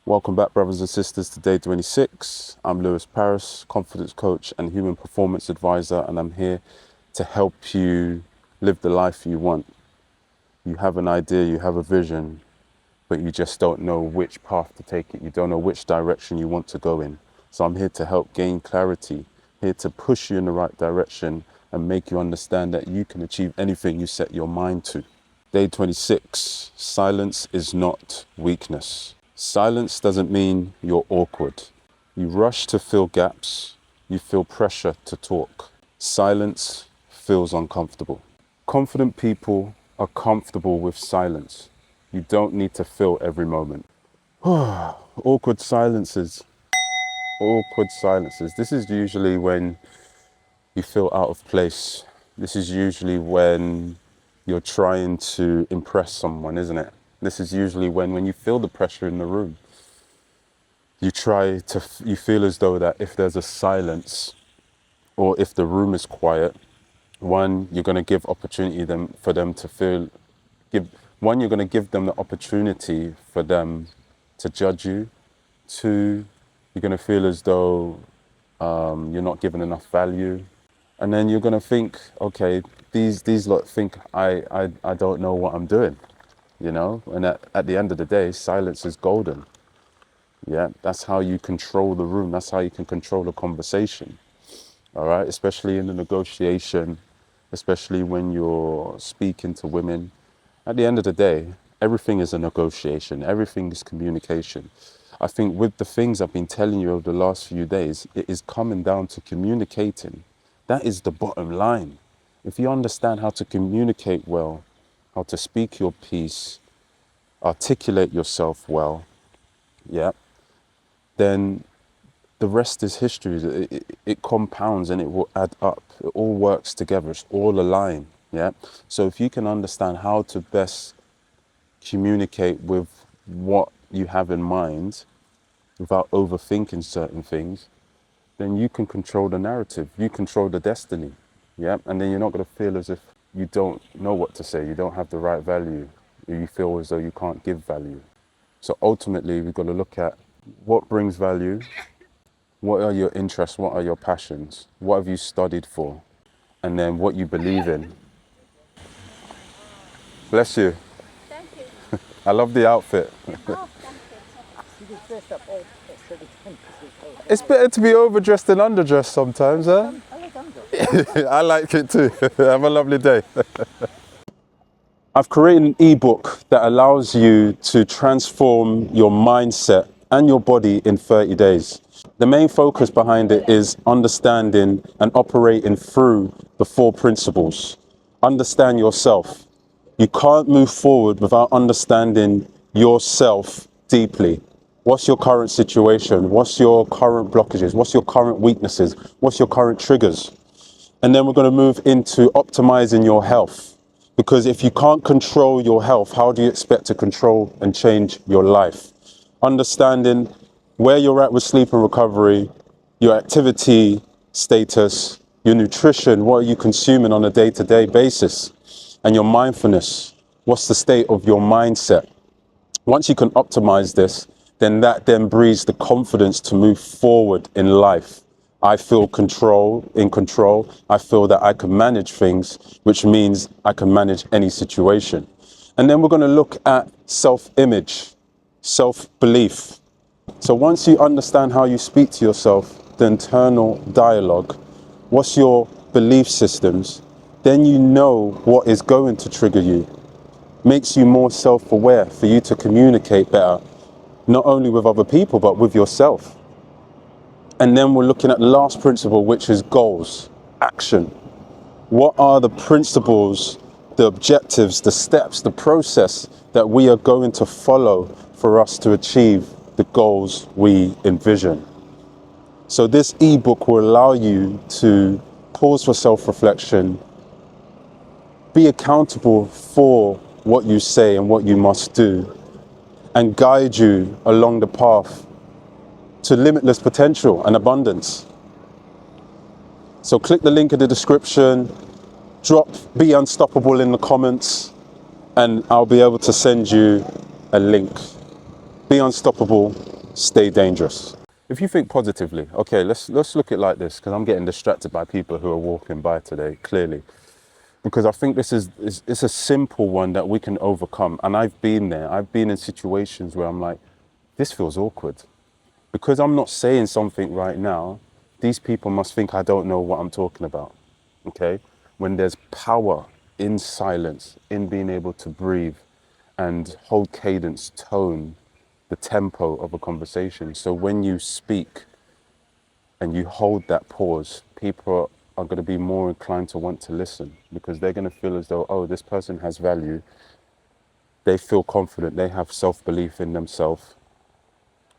Welcome back, brothers and sisters, to day 26. I'm Lewis Paris, confidence coach and human performance advisor, and I'm here to help you live the life you want. You have an idea, you have a vision, but you just don't know which path to take it. You don't know which direction you want to go in. So I'm here to help gain clarity, here to push you in the right direction and make you understand that you can achieve anything you set your mind to. Day 26, silence is not weakness. Silence doesn't mean you're awkward. You rush to fill gaps. You feel pressure to talk. Silence feels uncomfortable. Confident people are comfortable with silence. You don't need to fill every moment. Awkward silences. Awkward silences. This is usually when you feel out of place. This is usually when you're trying to impress someone, isn't it? This is usually when you feel the pressure in the room. You feel as though that if there's a silence or if the room is quiet, one, you're going to give opportunity for them to you're going to give them the opportunity for them to judge you. Two, you're going to feel as though you're not given enough value. And then you're going to think, okay, these lot think I don't know what I'm doing, you know? And at the end of the day, silence is golden. Yeah, that's how you control the room. That's how you can control the conversation. All right, especially in the negotiation, especially when you're speaking to women. At the end of the day, everything is a negotiation. Everything is communication. I think with the things I've been telling you over the last few days, it is coming down to communicating. That is the bottom line. If you understand how to communicate well, how to speak your piece, articulate yourself well, yeah, then the rest is history. It compounds and it will add up. It all works together. It's all aligned. Yeah. So if you can understand how to best communicate with what you have in mind without overthinking certain things, then you can control the narrative. You control the destiny. Yeah. And then you're not going to feel as if you don't know what to say. You don't have the right value. You feel as though you can't give value. So ultimately, we've got to look at what brings value. What are your interests? What are your passions? What have you studied for? And then what you believe in. Bless you. Thank you. I love the outfit. Oh, thank you. Dressed up all It's better to be overdressed than underdressed sometimes, huh? I like under. I like it too. Have a lovely day. I've created an ebook that allows you to transform your mindset and your body in 30 days. The main focus behind it is understanding and operating through the 4 principles. Understand yourself. You can't move forward without understanding yourself deeply. What's your current situation? What's your current blockages? What's your current weaknesses? What's your current triggers? And then we're going to move into optimizing your health. Because if you can't control your health, how do you expect to control and change your life? Understanding where you're at with sleep and recovery, your activity status, your nutrition, what are you consuming on a day-to-day basis, and your mindfulness, what's the state of your mindset? Once you can optimize this, then that then breeds the confidence to move forward in life. I feel in control. I feel that I can manage things, which means I can manage any situation. And then we're going to look at self-image, self-belief. So once you understand how you speak to yourself, the internal dialogue, what's your belief systems, then you know what is going to trigger you. Makes you more self-aware for you to communicate better, not only with other people, but with yourself. And then we're looking at the last principle, which is goals, action. What are the principles, the objectives, the steps, the process that we are going to follow for us to achieve the goals we envision? So this ebook will allow you to pause for self-reflection, be accountable for what you say and what you must do, and guide you along the path to limitless potential and abundance. So click the link in the description, drop Be Unstoppable in the comments, and I'll be able to send you a link. Be unstoppable. stay dangerous. If you think positively, okay, let's look at it like this, because I'm getting distracted by people who are walking by today, clearly. Because I think this is it's a simple one that we can overcome. And I've been there. I've been in situations where I'm like, this feels awkward. Because I'm not saying something right now, these people must think I don't know what I'm talking about. Okay? When there's power in silence, in being able to breathe and hold cadence, tone, the tempo of a conversation. So when you speak and you hold that pause, people are going to be more inclined to want to listen, because they're going to feel as though, oh, this person has value. They feel confident. They have self-belief in themselves.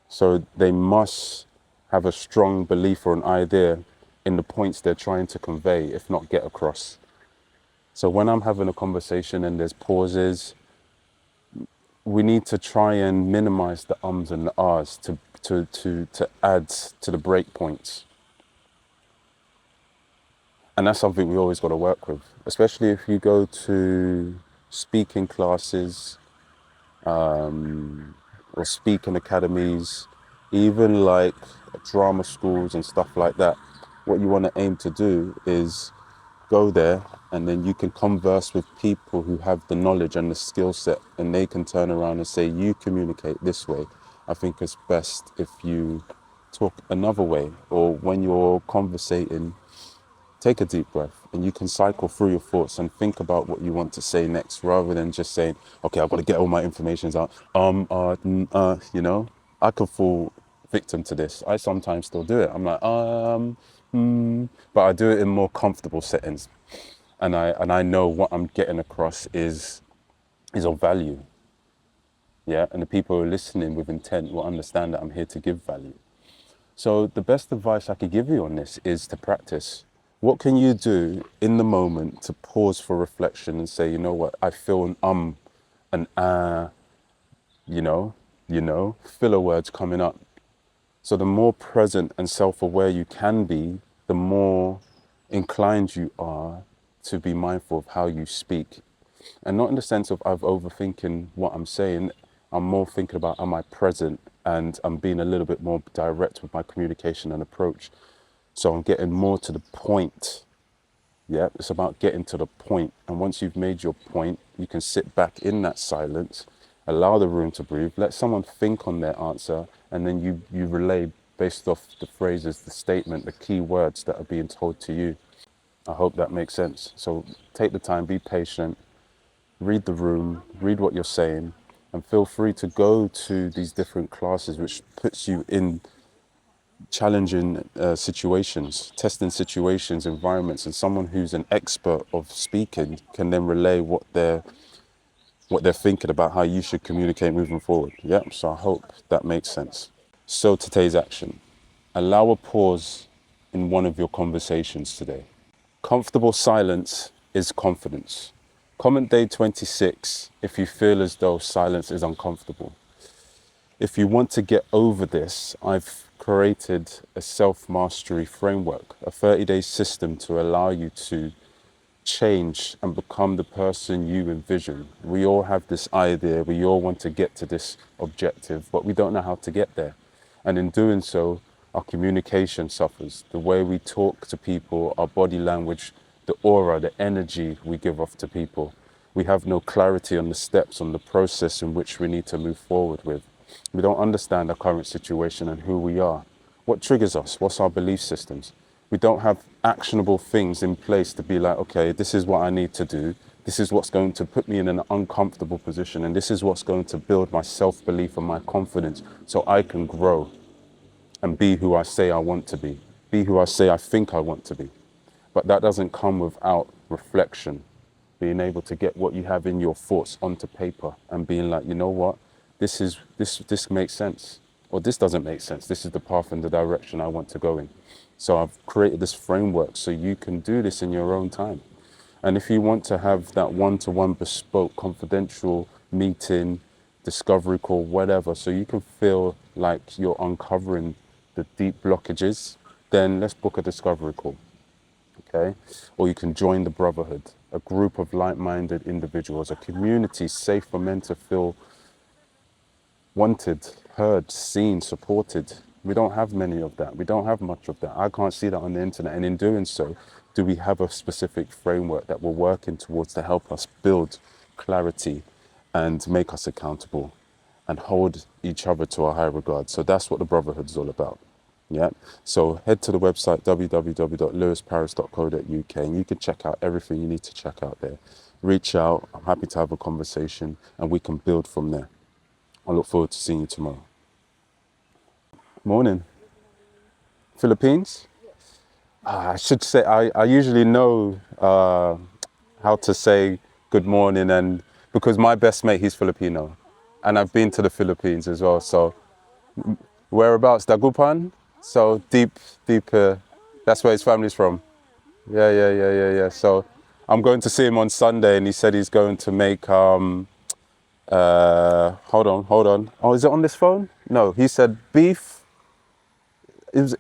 So they must have a strong belief or an idea in the points they're trying to convey, if not get across. So when I'm having a conversation and there's pauses, we need to try and minimize the ums and the ahs to add to the break points. And that's something we always got to work with, especially if you go to speaking classes, or speaking academies, even like drama schools and stuff like that. What you want to aim to do is go there, and then you can converse with people who have the knowledge and the skill set, and they can turn around and say, you communicate this way. I think it's best if you talk another way. Or when you're conversating, take a deep breath and you can cycle through your thoughts and think about what you want to say next, rather than just saying, okay, I've got to get all my information out. You know, I could fall victim to this. I sometimes still do it. I'm like, but I do it in more comfortable settings. And I know what I'm getting across is of value. Yeah. And the people who are listening with intent will understand that I'm here to give value. So the best advice I could give you on this is to practice. What can you do in the moment to pause for reflection and say, you know what, I feel an filler words coming up. So the more present and self-aware you can be, the more inclined you are to be mindful of how you speak. And not in the sense of I've overthinking what I'm saying. I'm more thinking about, am I present? And I'm being a little bit more direct with my communication and approach. So I'm getting more to the point. Yeah, it's about getting to the point. And once you've made your point, you can sit back in that silence, allow the room to breathe, let someone think on their answer, and then you relay based off the phrases, the statement, the key words that are being told to you. I hope that makes sense. So take the time, be patient, read the room, read what you're saying, and feel free to go to these different classes, which puts you in challenging situations, testing situations, environments, and someone who's an expert of speaking can then relay what they're thinking about how you should communicate moving forward. Yeah, so I hope that makes sense. So today's action: allow a pause in one of your conversations today. Comfortable silence is confidence. Comment day 26 if you feel as though silence is uncomfortable. If you want to get over this, I've created a self-mastery framework, a 30-day system to allow you to change and become the person you envision. We all have this idea, we all want to get to this objective, but we don't know how to get there. And in doing so, our communication suffers. The way we talk to people, our body language, the aura, the energy we give off to people. We have no clarity on the steps, on the process in which we need to move forward with. We don't understand our current situation and who we are. What triggers us? What's our belief systems? We don't have actionable things in place to be like, okay, this is what I need to do. This is what's going to put me in an uncomfortable position. And this is what's going to build my self-belief and my confidence so I can grow and be who I say I want to be who I say I think I want to be. But that doesn't come without reflection, being able to get what you have in your thoughts onto paper and being like, you know what, this makes sense, or this doesn't make sense. This is the path and the direction I want to go in. So I've created this framework so you can do this in your own time. And if you want to have that one-to-one bespoke confidential meeting, discovery call, whatever, so you can feel like you're uncovering the deep blockages, then let's book a discovery call. Okay? Or you can join the brotherhood, a group of like-minded individuals, a community safe for men to feel wanted, heard, seen, supported. We don't have many of that. We don't have much of that. I can't see that on the internet. And in doing so, do we have a specific framework that we're working towards to help us build clarity and make us accountable and hold each other to a high regard? So that's what the Brotherhood's all about. Yeah. So head to the website www.lewisparis.co.uk and you can check out everything you need to check out there. Reach out. I'm happy to have a conversation and we can build from there. I look forward to seeing you tomorrow. Morning. Philippines? I should say, I usually know how to say good morning, and because my best mate, he's Filipino. And I've been to the Philippines as well. So whereabouts? Dagupan? So deep, that's where his family's from. Yeah. So I'm going to see him on Sunday and he said he's going to make, hold on. Oh, is it on this phone? No, he said beef.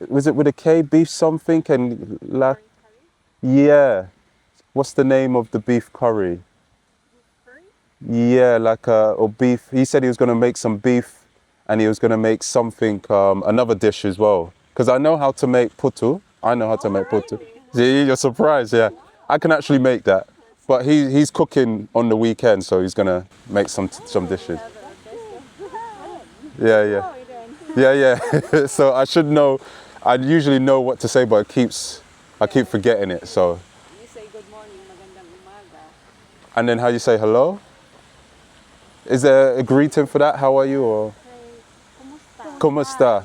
Was it with a K? Beef something and yeah. What's the name of the beef curry? Yeah, or beef. He said he was going to make some beef and he was going to make something, another dish as well. Because I know how to make putu. I know how to make putu. Yeah, you're surprised, yeah. I can actually make that. But he's cooking on the weekend, so he's going to make some dishes. Yeah. So I should know. I usually know what to say, but I keep forgetting it. So. You say good morning, magandang umaga. And then how you say hello? Is there a greeting for that? How are you? Or Say, kumusta?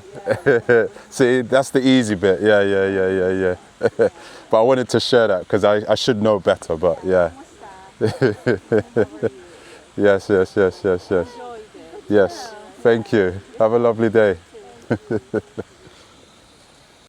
See, that's the easy bit. Yeah. But I wanted to share that because I should know better. But yeah. Yes. Enjoy it. Yes. Thank you. Have a lovely day.